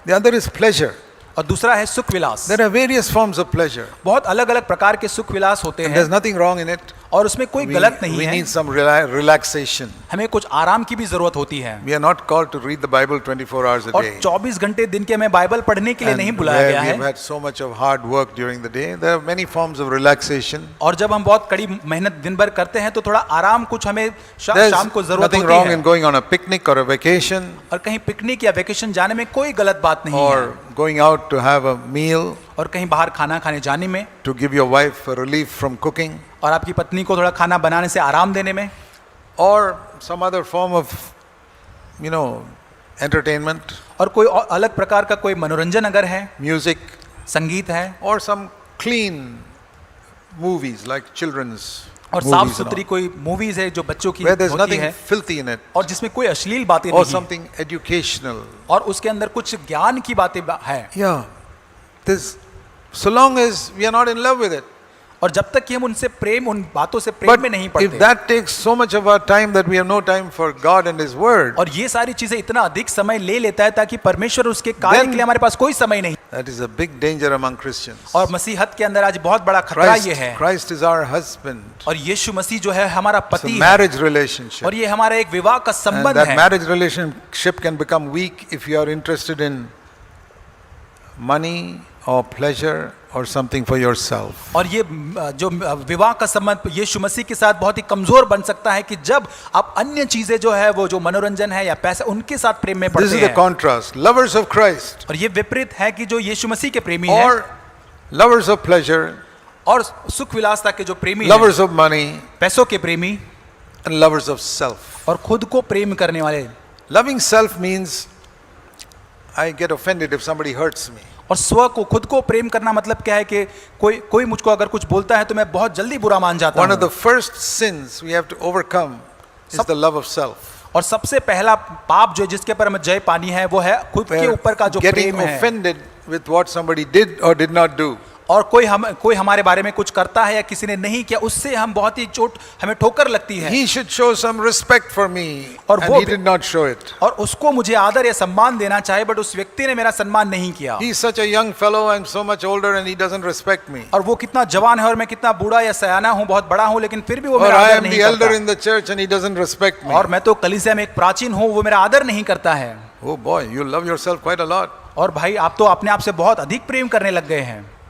The other is pleasure. और दूसरा है सुख विलास। There are various forms of pleasure. बहुत अलग अलग प्रकार के सुख विलास होते And there's हैं nothing wrong in it. और उसमें कोई गलत नहीं We है। need some relaxation. हमें कुछ आराम की भी जरूरत होती है। We are not called to read the Bible 24 hours a और day. 24 घंटे दिन के हमें बाइबल पढ़ने के लिए नहीं And बुलाया where गया we have है। had so much of hard work during the day, there are many forms of relaxation. और जब हम बहुत कड़ी मेहनत दिन भर करते हैं तो थोड़ा आराम कुछ हमें There's शाम को जरूरत nothing होती wrong है। in going on a picnic or a vacation और कहीं पिकनिक या वेकेशन जाने में कोई गलत बात नहीं है। or going out to have a meal, और कहीं बाहर खाना खाने जाने में, to give your wife a relief from cooking, और आपकी पत्नी को थोड़ा खाना बनाने से आराम देने में, or some other form of, entertainment, और कोई अलग प्रकार का कोई मनोरंजन अगर है, music, संगीत है, or some clean movies like children's और movies साफ and सुथरी all, कोई मूवीज है जो बच्चों की where there's होती nothing है filthy in it, और जिसमें कोई अश्लील बातें or नहीं, something educational. और उसके अंदर कुछ ज्ञान की बातें है। Yeah, this, so long as we are not in love with it. और जब तक कि हम उनसे प्रेम, उन बातों से प्रेम But में नहीं if पड़ते, that takes so much of our time that we have no time for God and His Word, और ये सारी चीजें इतना अधिक समय ले लेता है ताकि परमेश्वर उसके कार्य के लिए हमारे पास कोई समय नहीं, that is a big danger among Christians. और मसीहत के अंदर आज बहुत बड़ा खतरा ये है। Christ is our husband. और यीशु मसीह जो है हमारा It's a पति है, marriage relationship. और ये हमारा एक विवाह का And संबंध that है। marriage relationship can become weak if you are interested in money or pleasure or something for yourself. और ये जो विवाह का संबंध यीशु मसीह के साथ बहुत ही कमजोर बन सकता है कि जब आप अन्य चीजें जो है वो जो मनोरंजन है या पैसा उनके साथ प्रेम में This पड़ते is the हैं। contrast. Lovers of Christ और ये विपरीत है कि जो यीशु मसीह के प्रेमी हैं or lovers of pleasure, और सुख विलासता के जो प्रेमी हैं, lovers of money, पैसों के प्रेमी and lovers of self. और खुद को प्रेम करने वाले। Loving self means I get offended if somebody hurts me. और स्व को, खुद को प्रेम करना मतलब क्या है कि कोई मुझको अगर कुछ बोलता है तो मैं बहुत जल्दी बुरा मान जाता One of हूँ। the first sins we have to overcome is the love of self. और सबसे पहला पाप जो जिसके पर हमें जय पानी है वो है खुद के ऊपर का जो Getting प्रेम है। offended with what somebody did or did not do. और कोई हमारे बारे में कुछ करता है या किसी ने नहीं किया, उससे हम बहुत ही हमें ठोकर लगती है। He should show some respect for me, और and वो he did not show it. और उसको मुझे आदर या सम्मान देना चाहिए, बट उस व्यक्ति ने मेरा सम्मान नहीं किया। He is such a young fellow, I'm so much older, and he doesn't respect me. और वो कितना जवान है और मैं कितना बूढ़ा या सयाना हूँ, बहुत बड़ा हूँ, लेकिन फिर भी वो Or मेरा I आदर am नहीं the elder करता। in the church and he doesn't respect me. और मैं तो कलीसिया में एक प्राचीन हूँ, वो मेरा आदर नहीं करता है। Oh boy, you love yourself quite a lot. और भाई आप तो अपने आप से बहुत अधिक प्रेम करने लग गए हैं।